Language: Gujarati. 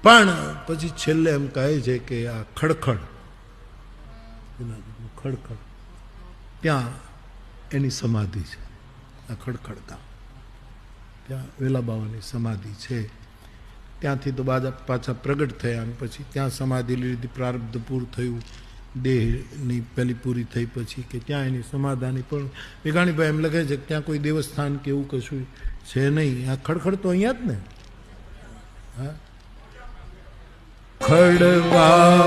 પણ પછી છેલ્લે એમ કહે છે કે આ ખડખડ ખડખડ ત્યાં એની સમાધિ છે. આ ખડખડ ગામ ત્યાં વેલા બાવાની સમાધિ છે. ત્યાંથી તો પાછા પ્રગટ થયા અને પછી ત્યાં સમાધિ લીધી, પ્રારબ્ધ પૂરું થયું, દેહની પેલી પૂરી થઈ પછી કે ત્યાં એની સમાધાની. પણ મેઘાણીભાઈ એમ લખે છે કે ત્યાં કોઈ દેવસ્થાન કે એવું કશું છે નહીં. આ ખડખડ તો અહીંયા જ ને. હા, ખડવા